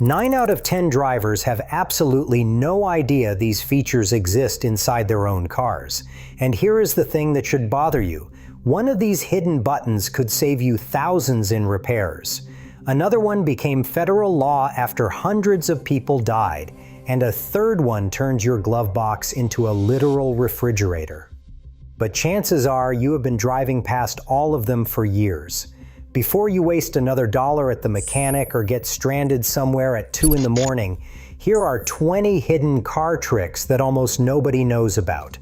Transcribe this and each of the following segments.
9 out of 10 drivers have absolutely no idea these features exist inside their own cars. And here is the thing that should bother you. One of these hidden buttons could save you thousands in repairs. Another one became federal law after hundreds of people died. And a third one turns your glove box into a literal refrigerator. But chances are you have been driving past all of them for years. Before you waste another dollar at the mechanic or get stranded somewhere at 2 in the morning, here are 20 hidden car tricks that almost nobody knows about.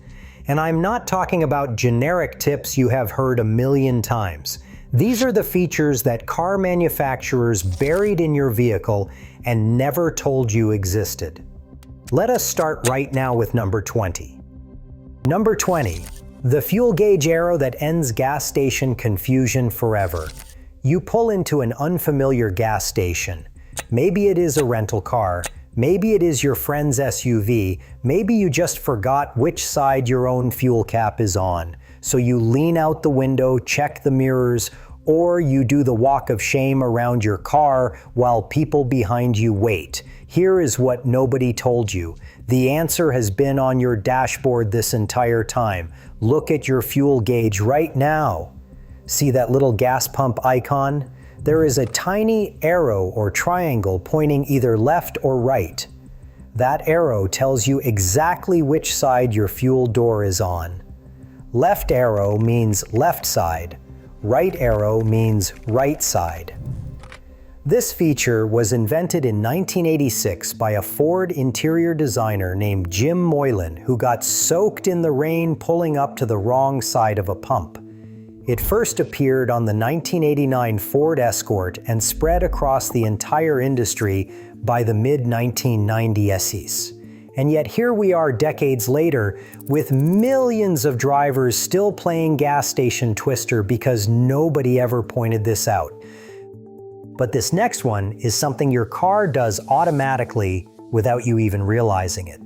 And I'm not talking about generic tips you have heard a million times. These are the features that car manufacturers buried in your vehicle and never told you existed. Let us start right now with number 20. Number 20. The fuel gauge arrow that ends gas station confusion forever. You pull into an unfamiliar gas station. Maybe it is a rental car, maybe it is your friend's SUV, maybe you just forgot which side your own fuel cap is on. So you lean out the window, check the mirrors, or you do the walk of shame around your car while people behind you wait. Here is what nobody told you. The answer has been on your dashboard this entire time. Look at your fuel gauge right now. See that little gas pump icon? There is a tiny arrow or triangle pointing either left or right. That arrow tells you exactly which side your fuel door is on. Left arrow means left side. Right arrow means right side. This feature was invented in 1986 by a Ford interior designer named Jim Moylan, who got soaked in the rain pulling up to the wrong side of a pump. It first appeared on the 1989 Ford Escort and spread across the entire industry by the mid-1990s. And yet here we are decades later with millions of drivers still playing gas station twister because nobody ever pointed this out. But this next one is something your car does automatically without you even realizing it.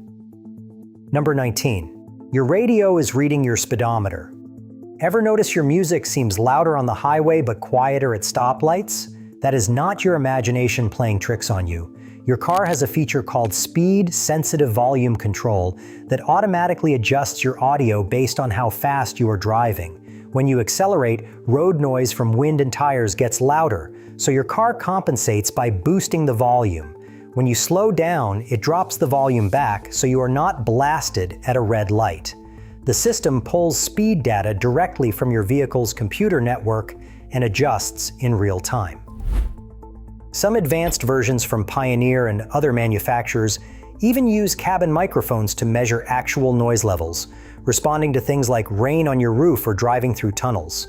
Number 19. Your radio is reading your speedometer. Ever notice your music seems louder on the highway but quieter at stoplights? That is not your imagination playing tricks on you. Your car has a feature called speed-sensitive volume control that automatically adjusts your audio based on how fast you are driving. When you accelerate, road noise from wind and tires gets louder, so your car compensates by boosting the volume. When you slow down, it drops the volume back so you are not blasted at a red light. The system pulls speed data directly from your vehicle's computer network and adjusts in real time. Some advanced versions from Pioneer and other manufacturers even use cabin microphones to measure actual noise levels, responding to things like rain on your roof or driving through tunnels.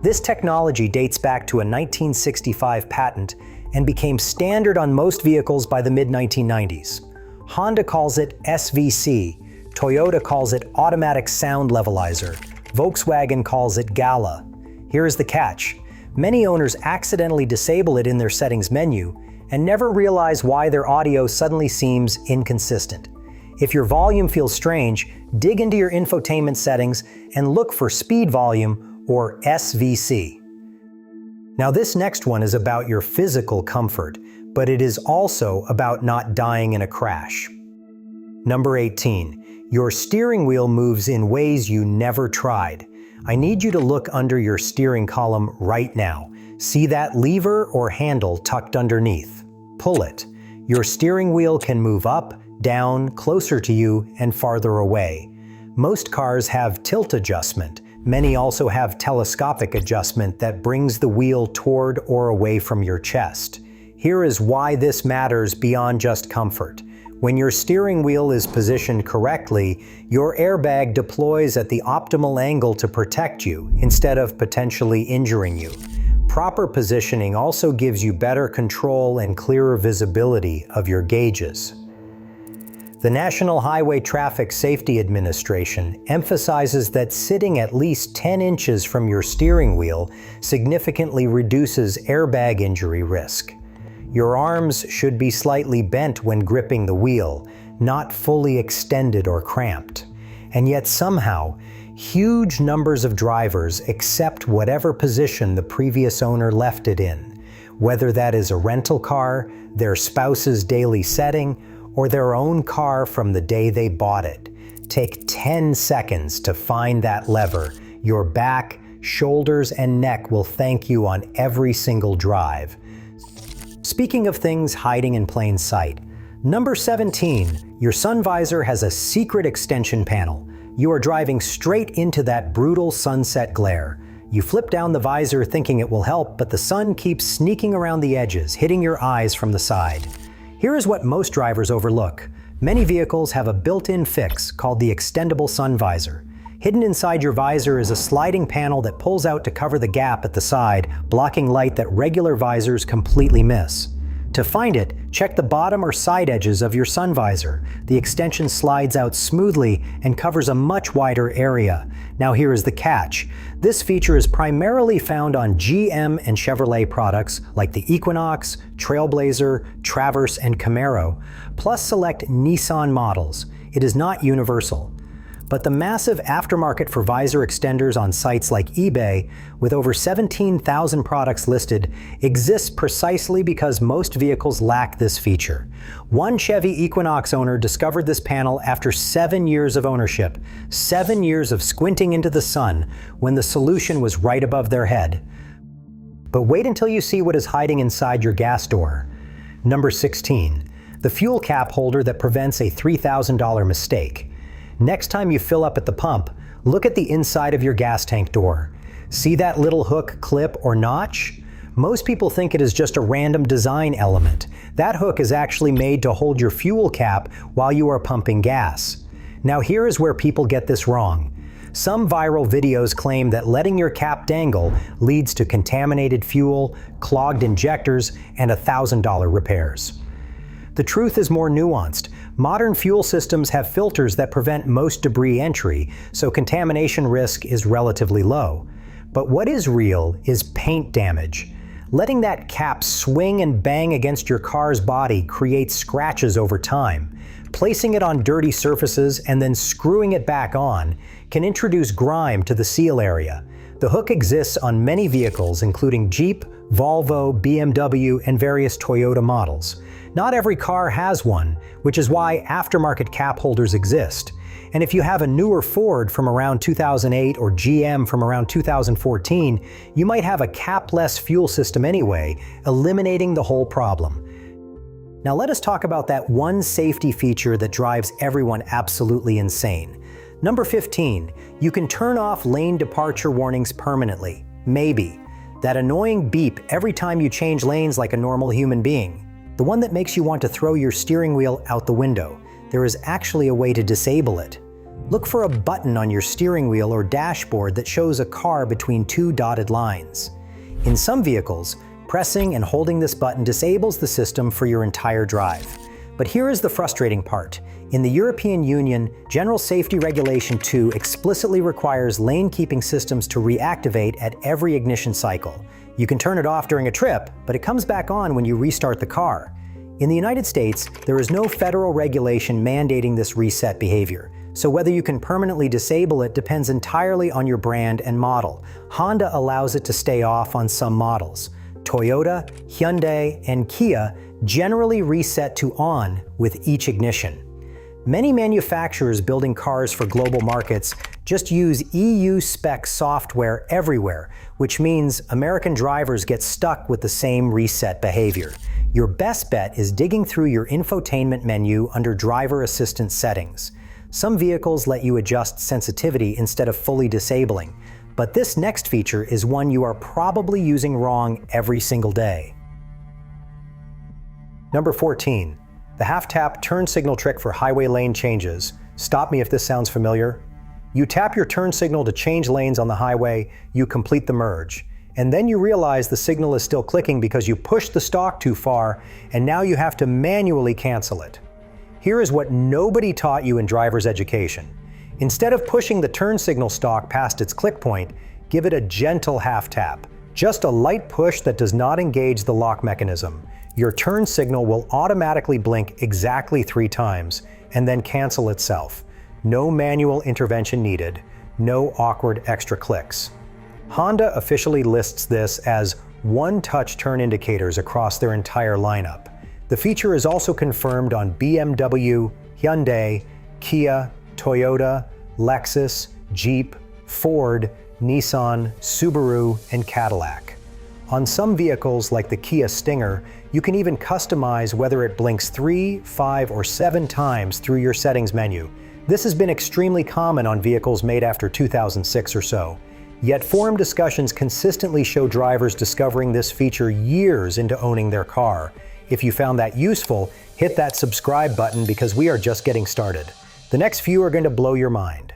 This technology dates back to a 1965 patent and became standard on most vehicles by the mid-1990s. Honda calls it SVC, Toyota calls it Automatic Sound Levelizer, Volkswagen calls it Gala. Here is the catch. Many owners accidentally disable it in their settings menu and never realize why their audio suddenly seems inconsistent. If your volume feels strange, dig into your infotainment settings and look for speed volume or SVC. Now this next one is about your physical comfort, but it is also about not dying in a crash. Number 18. Your steering wheel moves in ways you never tried. I need you to look under your steering column right now. See that lever or handle tucked underneath? Pull it. Your steering wheel can move up, down, closer to you, and farther away. Most cars have tilt adjustment. Many also have telescopic adjustment that brings the wheel toward or away from your chest. Here is why this matters beyond just comfort. When your steering wheel is positioned correctly, your airbag deploys at the optimal angle to protect you instead of potentially injuring you. Proper positioning also gives you better control and clearer visibility of your gauges. The National Highway Traffic Safety Administration emphasizes that sitting at least 10 inches from your steering wheel significantly reduces airbag injury risk. Your arms should be slightly bent when gripping the wheel, not fully extended or cramped. And yet somehow, huge numbers of drivers accept whatever position the previous owner left it in. whether that is a rental car, their spouse's daily setting, or their own car from the day they bought it. Take 10 seconds to find that lever. Your back, shoulders, and neck will thank you on every single drive. Speaking of things hiding in plain sight, number 17, your sun visor has a secret extension panel. You are driving straight into that brutal sunset glare. You flip down the visor thinking it will help, but the sun keeps sneaking around the edges, hitting your eyes from the side. Here is what most drivers overlook. Many vehicles have a built-in fix called the extendable sun visor. Hidden inside your visor is a sliding panel that pulls out to cover the gap at the side, blocking light that regular visors completely miss. To find it, check the bottom or side edges of your sun visor. The extension slides out smoothly and covers a much wider area. Now here is the catch. This feature is primarily found on GM and Chevrolet products like the Equinox, Trailblazer, Traverse, and Camaro, plus select Nissan models. It is not universal. But the massive aftermarket for visor extenders on sites like eBay, with over 17,000 products listed, exists precisely because most vehicles lack this feature. One Chevy Equinox owner discovered this panel after 7 years of ownership, 7 years of squinting into the sun, when the solution was right above their head. But wait until you see what is hiding inside your gas door. Number 16, the fuel cap holder that prevents a $3,000 mistake. Next time you fill up at the pump, look at the inside of your gas tank door. See that little hook, clip, or notch? Most people think it is just a random design element. That hook is actually made to hold your fuel cap while you are pumping gas. Now here is where people get this wrong. Some viral videos claim that letting your cap dangle leads to contaminated fuel, clogged injectors, and $1,000 repairs. The truth is more nuanced. Modern fuel systems have filters that prevent most debris entry, so contamination risk is relatively low. But what is real is paint damage. Letting that cap swing and bang against your car's body creates scratches over time. Placing it on dirty surfaces and then screwing it back on can introduce grime to the seal area. The hook exists on many vehicles, including Jeep, Volvo, BMW, and various Toyota models. Not every car has one, which is why aftermarket cap holders exist. And if you have a newer Ford from around 2008 or GM from around 2014, you might have a capless fuel system anyway, eliminating the whole problem. Now let us talk about that one safety feature that drives everyone absolutely insane. Number 15, you can turn off lane departure warnings permanently. Maybe. That annoying beep every time you change lanes like a normal human being. The one that makes you want to throw your steering wheel out the window. There is actually a way to disable it. Look for a button on your steering wheel or dashboard that shows a car between two dotted lines. In some vehicles, pressing and holding this button disables the system for your entire drive. But here is the frustrating part. In the European Union, General Safety Regulation 2 explicitly requires lane-keeping systems to reactivate at every ignition cycle. You can turn it off during a trip, but it comes back on when you restart the car. In the United States, there is no federal regulation mandating this reset behavior, so whether you can permanently disable it depends entirely on your brand and model. Honda allows it to stay off on some models. Toyota, Hyundai, and Kia generally reset to on with each ignition. Many manufacturers building cars for global markets just use EU spec software everywhere, which means American drivers get stuck with the same reset behavior. Your best bet is digging through your infotainment menu under driver assistance settings. Some vehicles let you adjust sensitivity instead of fully disabling, but this next feature is one you are probably using wrong every single day. Number 14. The half-tap turn signal trick for highway lane changes. Stop me if this sounds familiar. You tap your turn signal to change lanes on the highway, you complete the merge. And then you realize the signal is still clicking because you pushed the stalk too far, and now you have to manually cancel it. Here is what nobody taught you in driver's education. Instead of pushing the turn signal stalk past its click point, give it a gentle half-tap. Just a light push that does not engage the lock mechanism. Your turn signal will automatically blink exactly 3 times and then cancel itself. No manual intervention needed, no awkward extra clicks. Honda officially lists this as one-touch turn indicators across their entire lineup. The feature is also confirmed on BMW, Hyundai, Kia, Toyota, Lexus, Jeep, Ford, Nissan, Subaru, and Cadillac. On some vehicles like the Kia Stinger, you can even customize whether it blinks 3, 5, or 7 times through your settings menu. This has been extremely common on vehicles made after 2006 or so. Yet forum discussions consistently show drivers discovering this feature years into owning their car. If you found that useful, hit that subscribe button because we are just getting started. The next few are going to blow your mind.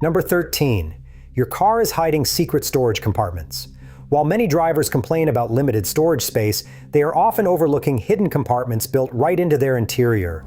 Number 13. Your car is hiding secret storage compartments. While many drivers complain about limited storage space, they are often overlooking hidden compartments built right into their interior.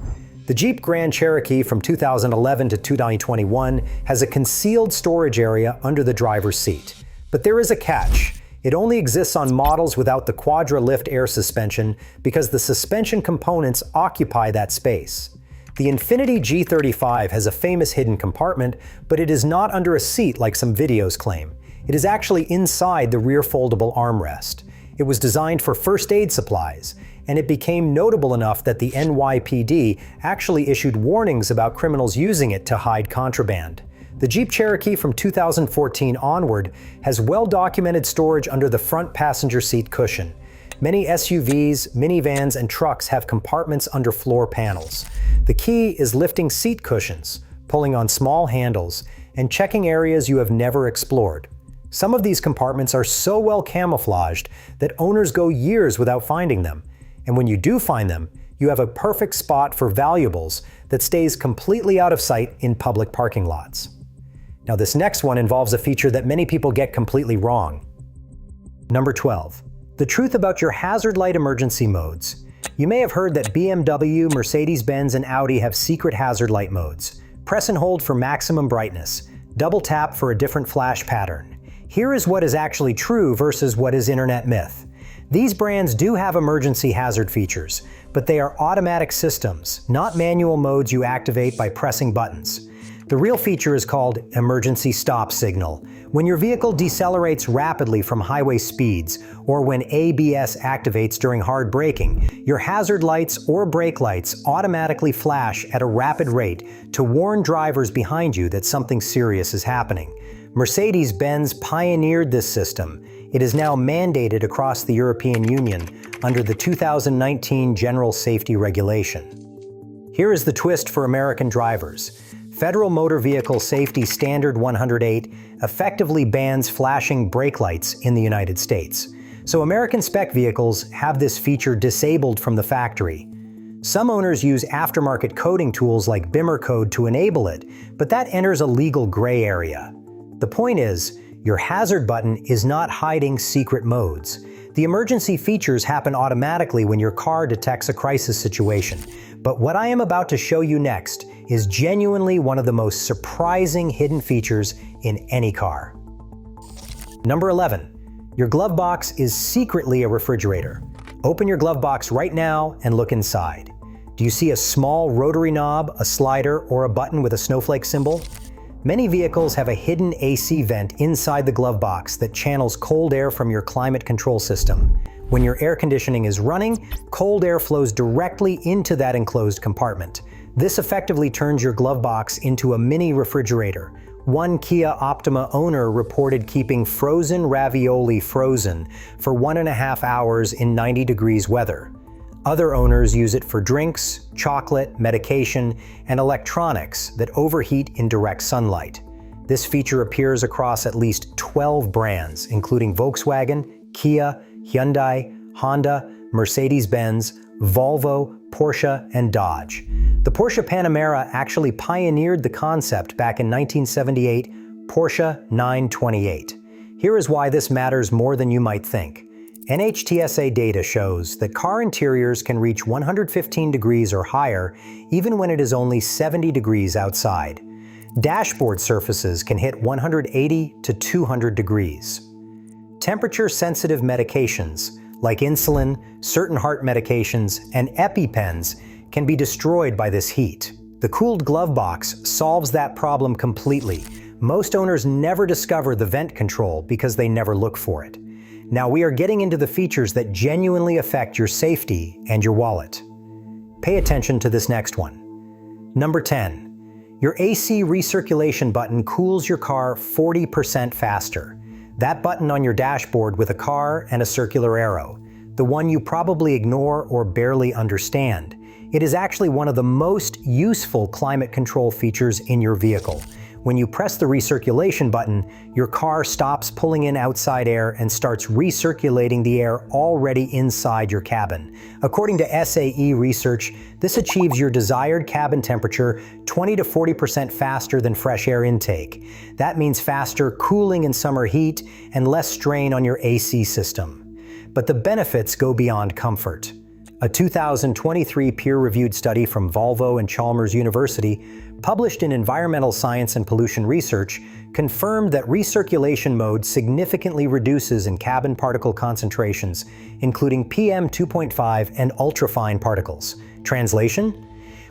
The Jeep Grand Cherokee from 2011 to 2021 has a concealed storage area under the driver's seat. But there is a catch. It only exists on models without the Quadra-Lift air suspension because the suspension components occupy that space. The Infiniti G35 has a famous hidden compartment, but it is not under a seat like some videos claim. It is actually inside the rear foldable armrest. It was designed for first aid supplies, and it became notable enough that the NYPD actually issued warnings about criminals using it to hide contraband. The Jeep Cherokee from 2014 onward has well-documented storage under the front passenger seat cushion. Many SUVs, minivans, and trucks have compartments under floor panels. The key is lifting seat cushions, pulling on small handles, and checking areas you have never explored. Some of these compartments are so well camouflaged that owners go years without finding them. And when you do find them, you have a perfect spot for valuables that stays completely out of sight in public parking lots. Now, this next one involves a feature that many people get completely wrong. Number 12. The truth about your hazard light emergency modes. You may have heard that BMW, Mercedes-Benz, and Audi have secret hazard light modes. Press and hold for maximum brightness. Double tap for a different flash pattern. Here is what is actually true versus what is internet myth. These brands do have emergency hazard features, but they are automatic systems, not manual modes you activate by pressing buttons. The real feature is called emergency stop signal. When your vehicle decelerates rapidly from highway speeds, or when ABS activates during hard braking, your hazard lights or brake lights automatically flash at a rapid rate to warn drivers behind you that something serious is happening. Mercedes-Benz pioneered this system. It is now mandated across the European Union under the 2019 General Safety Regulation. Here is the twist for American drivers. Federal Motor Vehicle Safety Standard 108 effectively bans flashing brake lights in the United States. So American spec vehicles have this feature disabled from the factory. Some owners use aftermarket coding tools like Bimmer code to enable it, but that enters a legal gray area. The point is, your hazard button is not hiding secret modes. The emergency features happen automatically when your car detects a crisis situation. But what I am about to show you next is genuinely one of the most surprising hidden features in any car. Number 11. Your glove box is secretly a refrigerator. Open your glove box right now and look inside. Do you see a small rotary knob, a slider, or a button with a snowflake symbol? Many vehicles have a hidden AC vent inside the glove box that channels cold air from your climate control system. When your air conditioning is running, cold air flows directly into that enclosed compartment. This effectively turns your glove box into a mini refrigerator. One Kia Optima owner reported keeping frozen ravioli frozen for 1.5 hours in 90 degrees weather. Other owners use it for drinks, chocolate, medication, and electronics that overheat in direct sunlight. This feature appears across at least 12 brands, including Volkswagen, Kia, Hyundai, Honda, Mercedes-Benz, Volvo, Porsche, and Dodge. The Porsche Panamera actually pioneered the concept back in 1978, Porsche 928. Here is why this matters more than you might think. NHTSA data shows that car interiors can reach 115 degrees or higher even when it is only 70 degrees outside. Dashboard surfaces can hit 180 to 200 degrees. Temperature-sensitive medications, like insulin, certain heart medications, and EpiPens, can be destroyed by this heat. The cooled glove box solves that problem completely. Most owners never discover the vent control because they never look for it. Now we are getting into the features that genuinely affect your safety and your wallet. Pay attention to this next one. Number 10. Your AC recirculation button cools your car 40% faster. That button on your dashboard with a car and a circular arrow, the one you probably ignore or barely understand. It is actually one of the most useful climate control features in your vehicle. When you press the recirculation button, your car stops pulling in outside air and starts recirculating the air already inside your cabin. According to SAE research, this achieves your desired cabin temperature 20 to 40% faster than fresh air intake. That means faster cooling in summer heat and less strain on your AC system. But the benefits go beyond comfort. A 2023 peer-reviewed study from Volvo and Chalmers University, published in Environmental Science and Pollution Research, confirmed that recirculation mode significantly reduces in cabin particle concentrations, including PM2.5 and ultrafine particles. Translation?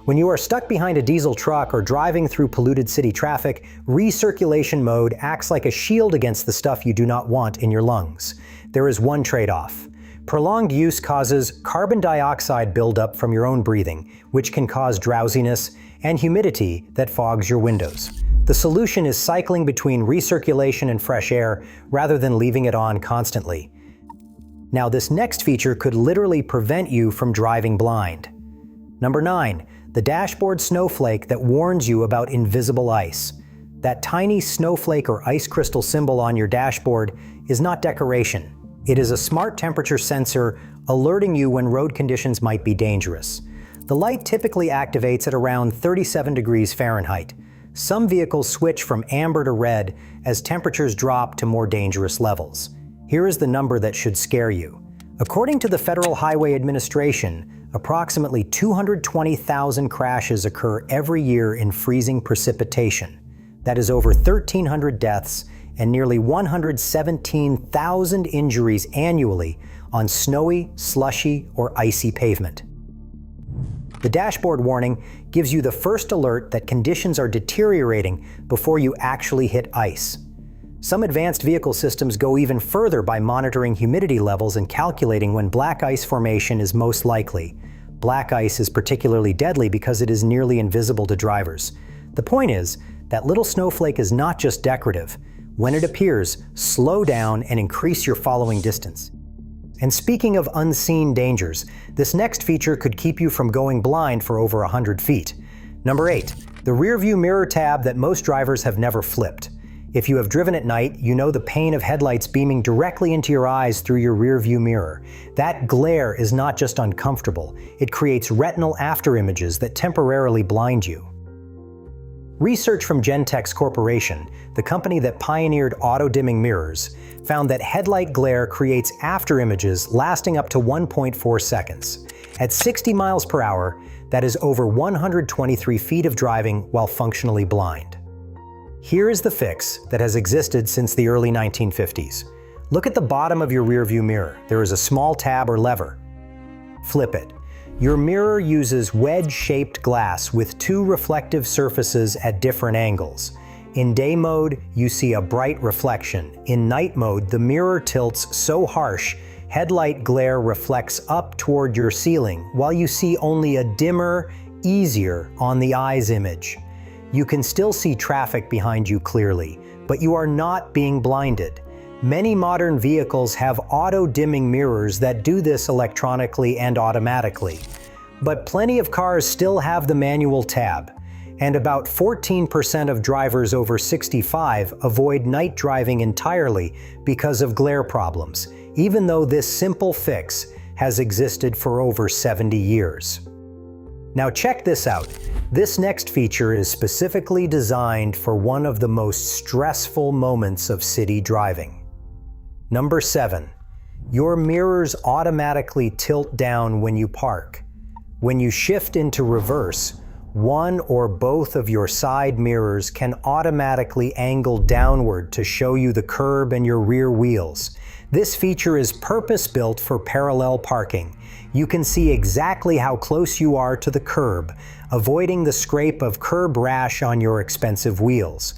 When you are stuck behind a diesel truck or driving through polluted city traffic, recirculation mode acts like a shield against the stuff you do not want in your lungs. There is one trade-off. Prolonged use causes carbon dioxide buildup from your own breathing, which can cause drowsiness and humidity that fogs your windows. The solution is cycling between recirculation and fresh air rather than leaving it on constantly. Now, this next feature could literally prevent you from driving blind. Number 9. The dashboard snowflake that warns you about invisible ice. That tiny snowflake or ice crystal symbol on your dashboard is not decoration. It is a smart temperature sensor alerting you when road conditions might be dangerous. The light typically activates at around 37 degrees Fahrenheit. Some vehicles switch from amber to red as temperatures drop to more dangerous levels. Here is the number that should scare you. According to the Federal Highway Administration, approximately 220,000 crashes occur every year in freezing precipitation. That is over 1,300 deaths and nearly 117,000 injuries annually on snowy, slushy, or icy pavement. The dashboard warning gives you the first alert that conditions are deteriorating before you actually hit ice. Some advanced vehicle systems go even further by monitoring humidity levels and calculating when black ice formation is most likely. Black ice is particularly deadly because it is nearly invisible to drivers. The point is, that little snowflake is not just decorative. When it appears, slow down and increase your following distance. And speaking of unseen dangers, this next feature could keep you from going blind for over 100 feet. Number 8, the rearview mirror tab that most drivers have never flipped. If you have driven at night, you know the pain of headlights beaming directly into your eyes through your rearview mirror. That glare is not just uncomfortable, it creates retinal afterimages that temporarily blind you. Research from Gentex Corporation, the company that pioneered auto-dimming mirrors, found that headlight glare creates afterimages lasting up to 1.4 seconds. At 60 miles per hour, that is over 123 feet of driving while functionally blind. Here is the fix that has existed since the early 1950s. Look at the bottom of your rearview mirror. There is a small tab or lever. Flip it. Your mirror uses wedge-shaped glass with two reflective surfaces at different angles. In day mode, you see a bright reflection. In night mode, the mirror tilts so harsh, headlight glare reflects up toward your ceiling, while you see only a dimmer, easier on the eyes image. You can still see traffic behind you clearly, but you are not being blinded. Many modern vehicles have auto-dimming mirrors that do this electronically and automatically. But plenty of cars still have the manual tab, and about 14% of drivers over 65 avoid night driving entirely because of glare problems, even though this simple fix has existed for over 70 years. Now check this out. This next feature is specifically designed for one of the most stressful moments of city driving. Number 7. Your mirrors automatically tilt down when you park. When you shift into reverse, one or both of your side mirrors can automatically angle downward to show you the curb and your rear wheels. This feature is purpose-built for parallel parking. You can see exactly how close you are to the curb, avoiding the scrape of curb rash on your expensive wheels.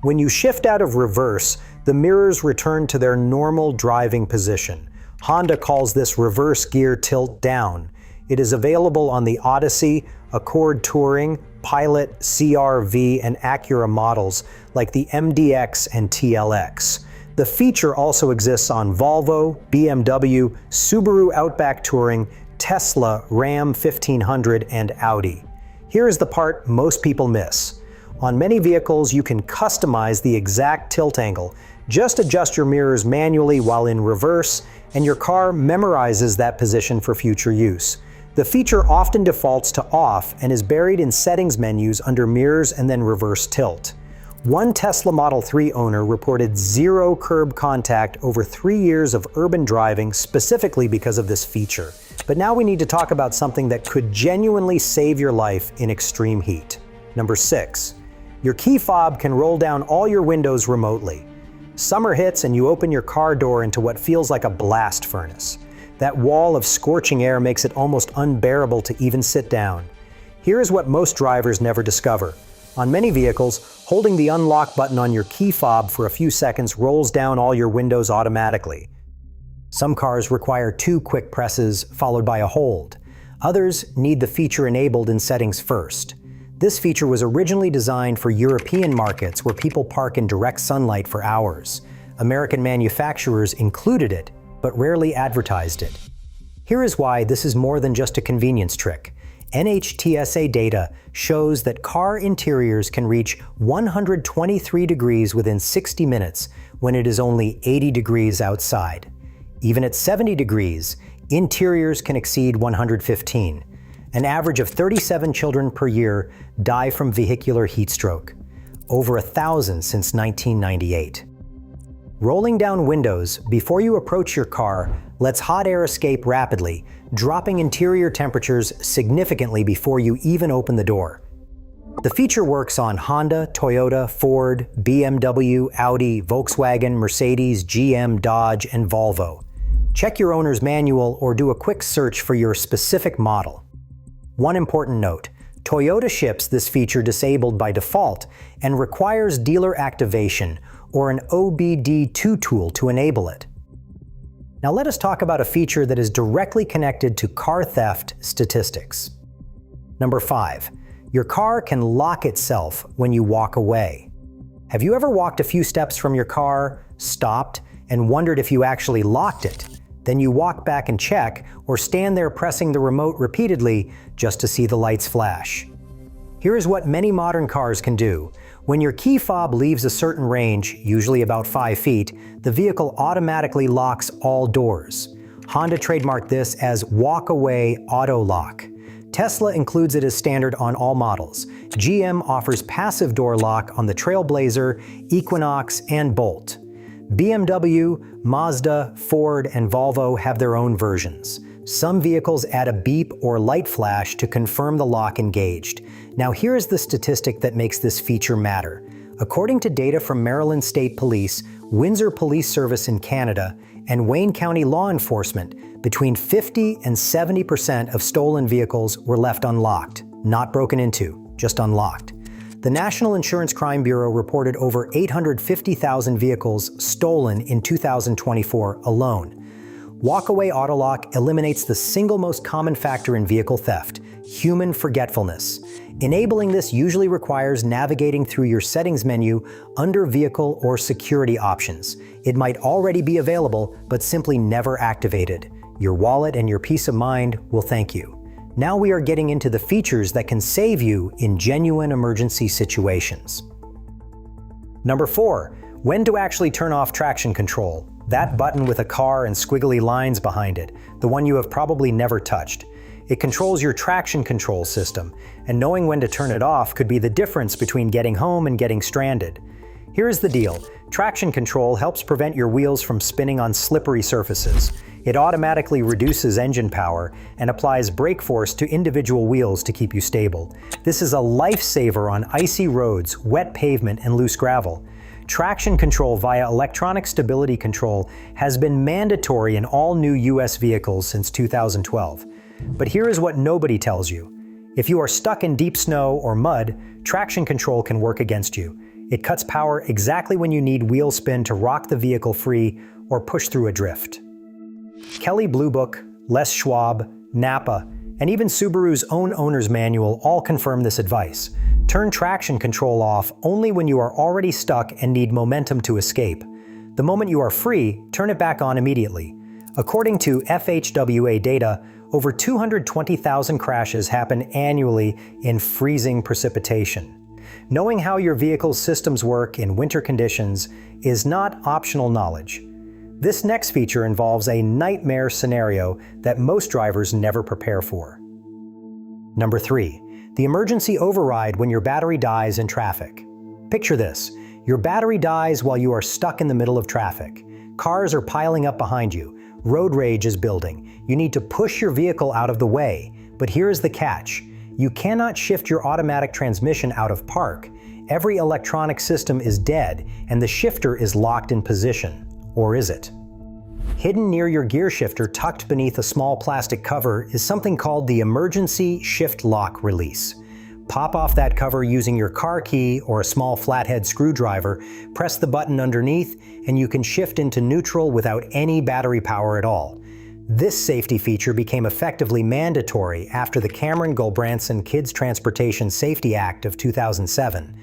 When you shift out of reverse, the mirrors return to their normal driving position. Honda calls this reverse gear tilt down. It is available on the Odyssey, Accord Touring, Pilot, CR-V, and Acura models like the MDX and TLX. The feature also exists on Volvo, BMW, Subaru Outback Touring, Tesla, Ram 1500, and Audi. Here is the part most people miss. On many vehicles, you can customize the exact tilt angle. Just adjust your mirrors manually while in reverse, and your car memorizes that position for future use. The feature often defaults to off and is buried in settings menus under mirrors and then reverse tilt. One Tesla Model 3 owner reported 0 curb contact over 3 years of urban driving specifically because of this feature. But now we need to talk about something that could genuinely save your life in extreme heat. Number 6. Your key fob can roll down all your windows remotely. Summer hits and you open your car door into what feels like a blast furnace. That wall of scorching air makes it almost unbearable to even sit down. Here is what most drivers never discover. On many vehicles, holding the unlock button on your key fob for a few seconds rolls down all your windows automatically. Some cars require 2 quick presses followed by a hold. Others need the feature enabled in settings first. This feature was originally designed for European markets where people park in direct sunlight for hours. American manufacturers included it, but rarely advertised it. Here is why this is more than just a convenience trick. NHTSA data shows that car interiors can reach 123 degrees within 60 minutes when it is only 80 degrees outside. Even at 70 degrees, interiors can exceed 115. An average of 37 children per year die from vehicular heat stroke, over 1,000 since 1998. Rolling down windows before you approach your car lets hot air escape rapidly, dropping interior temperatures significantly before you even open the door. The feature works on Honda, Toyota, Ford, BMW, Audi, Volkswagen, Mercedes, GM, Dodge, and Volvo. Check your owner's manual or do a quick search for your specific model. One important note: Toyota ships this feature disabled by default and requires dealer activation or an OBD2 tool to enable it. Now let us talk about a feature that is directly connected to car theft statistics. Number 5. Your car can lock itself when you walk away. Have you ever walked a few steps from your car, stopped, and wondered if you actually locked it? Then you walk back and check, or stand there pressing the remote repeatedly just to see the lights flash. Here is what many modern cars can do. When your key fob leaves a certain range, usually about 5 feet, the vehicle automatically locks all doors. Honda trademarked this as walk-away auto lock. Tesla includes it as standard on all models. GM offers passive door lock on the Trailblazer, Equinox, and Bolt. BMW, Mazda, Ford, and Volvo have their own versions. Some vehicles add a beep or light flash to confirm the lock engaged. Now here is the statistic that makes this feature matter. According to data from Maryland State Police, Windsor Police Service in Canada, and Wayne County law enforcement, between 50 and 70% of stolen vehicles were left unlocked, not broken into, just unlocked. The National Insurance Crime Bureau reported over 850,000 vehicles stolen in 2024 alone. Walkaway Autolock eliminates the single most common factor in vehicle theft: human forgetfulness. Enabling this usually requires navigating through your settings menu under vehicle or security options. It might already be available, but simply never activated. Your wallet and your peace of mind will thank you. Now we are getting into the features that can save you in genuine emergency situations. Number 4. When to actually turn off traction control. That button with a car and squiggly lines behind it, the one you have probably never touched. It controls your traction control system, and knowing when to turn it off could be the difference between getting home and getting stranded. Here's the deal. Traction control helps prevent your wheels from spinning on slippery surfaces. It automatically reduces engine power and applies brake force to individual wheels to keep you stable. This is a lifesaver on icy roads, wet pavement, and loose gravel. Traction control via electronic stability control has been mandatory in all new US vehicles since 2012. But here is what nobody tells you. If you are stuck in deep snow or mud, traction control can work against you. It cuts power exactly when you need wheel spin to rock the vehicle free or push through a drift. Kelley Blue Book, Les Schwab, Napa, and even Subaru's own owner's manual all confirm this advice. Turn traction control off only when you are already stuck and need momentum to escape. The moment you are free, turn it back on immediately. According to FHWA data, over 220,000 crashes happen annually in freezing precipitation. Knowing how your vehicle's systems work in winter conditions is not optional knowledge. This next feature involves a nightmare scenario that most drivers never prepare for. Number 3. The emergency override when your battery dies in traffic. Picture this. Your battery dies while you are stuck in the middle of traffic. Cars are piling up behind you. Road rage is building. You need to push your vehicle out of the way. But here's the catch. You cannot shift your automatic transmission out of park. Every electronic system is dead, and the shifter is locked in position. Or is it? Hidden near your gear shifter, tucked beneath a small plastic cover, is something called the Emergency Shift Lock Release. Pop off that cover using your car key or a small flathead screwdriver, press the button underneath, and you can shift into neutral without any battery power at all. This safety feature became effectively mandatory after the Cameron Gulbranson Kids Transportation Safety Act of 2007.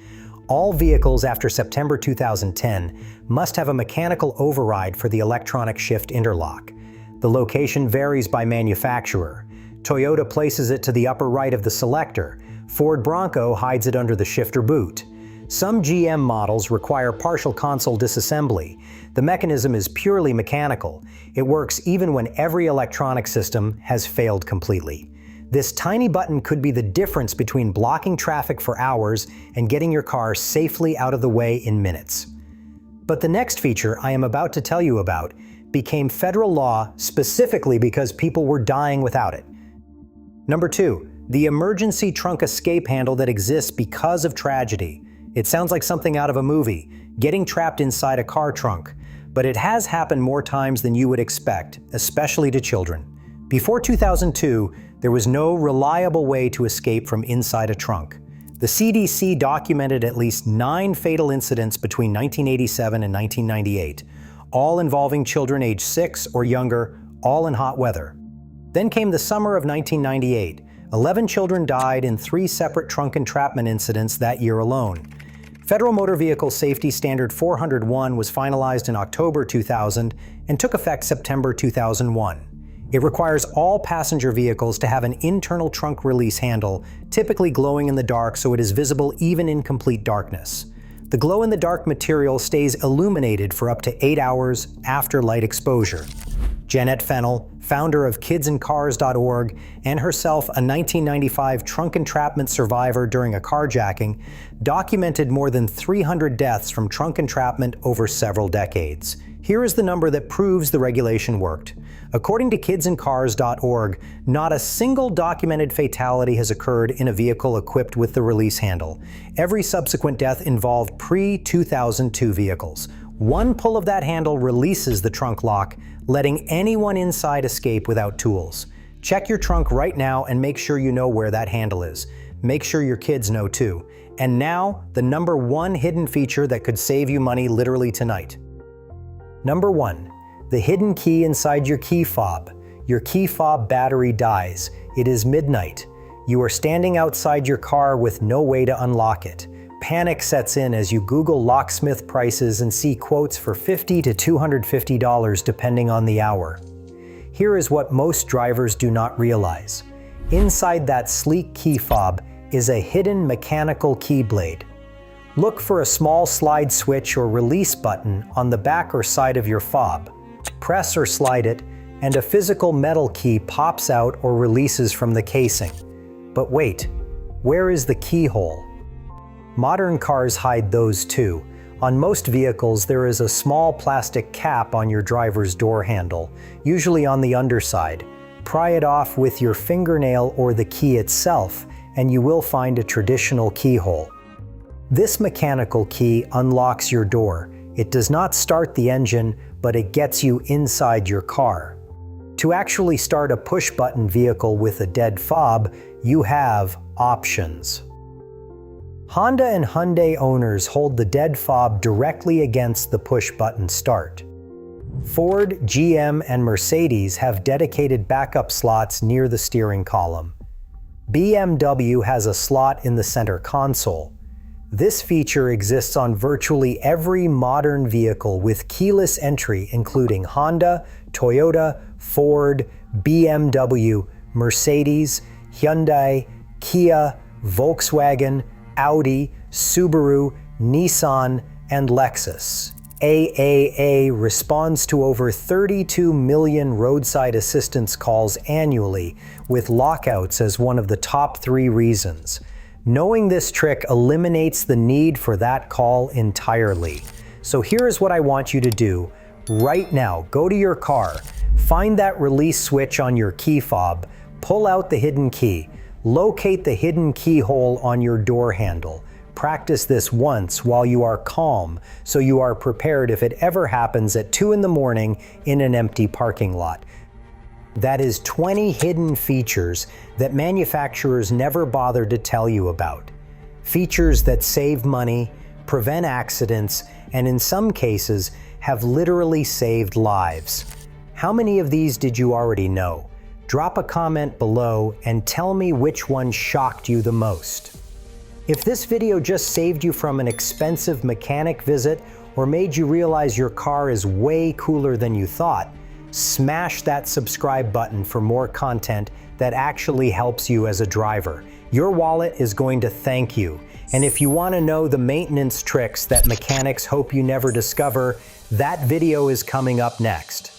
All vehicles after September 2010 must have a mechanical override for the electronic shift interlock. The location varies by manufacturer. Toyota places it to the upper right of the selector. Ford Bronco hides it under the shifter boot. Some GM models require partial console disassembly. The mechanism is purely mechanical. It works even when every electronic system has failed completely. This tiny button could be the difference between blocking traffic for hours and getting your car safely out of the way in minutes. But the next feature I am about to tell you about became federal law specifically because people were dying without it. Number 2. The emergency trunk escape handle that exists because of tragedy. It sounds like something out of a movie, getting trapped inside a car trunk. But it has happened more times than you would expect, especially to children. Before 2002, there was no reliable way to escape from inside a trunk. The CDC documented at least 9 fatal incidents between 1987 and 1998, all involving children aged 6 or younger, all in hot weather. Then came the summer of 1998. 11 children died in 3 separate trunk entrapment incidents that year alone. Federal Motor Vehicle Safety Standard 401 was finalized in October 2000 and took effect September 2001. It requires all passenger vehicles to have an internal trunk release handle, typically glowing in the dark so it is visible even in complete darkness. The glow-in-the-dark material stays illuminated for up to 8 hours after light exposure. Jeanette Fennell, founder of kidsandcars.org and herself a 1995 trunk entrapment survivor during a carjacking, documented more than 300 deaths from trunk entrapment over several decades. Here is the number that proves the regulation worked. According to kidsandcars.org, not a single documented fatality has occurred in a vehicle equipped with the release handle. Every subsequent death involved pre-2002 vehicles. One pull of that handle releases the trunk lock, letting anyone inside escape without tools. Check your trunk right now and make sure you know where that handle is. Make sure your kids know too. And now, the number 1 hidden feature that could save you money literally tonight. Number 1. The hidden key inside your key fob. Your key fob battery dies. It is midnight. You are standing outside your car with no way to unlock it. Panic sets in as you Google locksmith prices and see quotes for $50 to $250 depending on the hour. Here is what most drivers do not realize. Inside that sleek key fob is a hidden mechanical key blade. Look for a small slide switch or release button on the back or side of your fob. Press or slide it, and a physical metal key pops out or releases from the casing. But wait, where is the keyhole? Modern cars hide those too. On most vehicles, there is a small plastic cap on your driver's door handle, usually on the underside. Pry it off with your fingernail or the key itself, and you will find a traditional keyhole. This mechanical key unlocks your door. It does not start the engine, but it gets you inside your car. To actually start a push-button vehicle with a dead fob, you have options. Honda and Hyundai owners hold the dead fob directly against the push-button start. Ford, GM, and Mercedes have dedicated backup slots near the steering column. BMW has a slot in the center console. This feature exists on virtually every modern vehicle with keyless entry, including Honda, Toyota, Ford, BMW, Mercedes, Hyundai, Kia, Volkswagen, Audi, Subaru, Nissan, and Lexus. AAA responds to over 32 million roadside assistance calls annually, with lockouts as one of the top 3 reasons. Knowing this trick eliminates the need for that call entirely. So here's what I want you to do. Right now, go to your car, find that release switch on your key fob, pull out the hidden key, locate the hidden keyhole on your door handle. Practice this once while you are calm, so you are prepared if it ever happens at 2 in the morning in an empty parking lot. That is 20 hidden features that manufacturers never bothered to tell you about. Features that save money, prevent accidents, and in some cases have literally saved lives. How many of these did you already know? Drop a comment below and tell me which one shocked you the most. If this video just saved you from an expensive mechanic visit or made you realize your car is way cooler than you thought, smash that subscribe button for more content that actually helps you as a driver. Your wallet is going to thank you. And if you want to know the maintenance tricks that mechanics hope you never discover, that video is coming up next.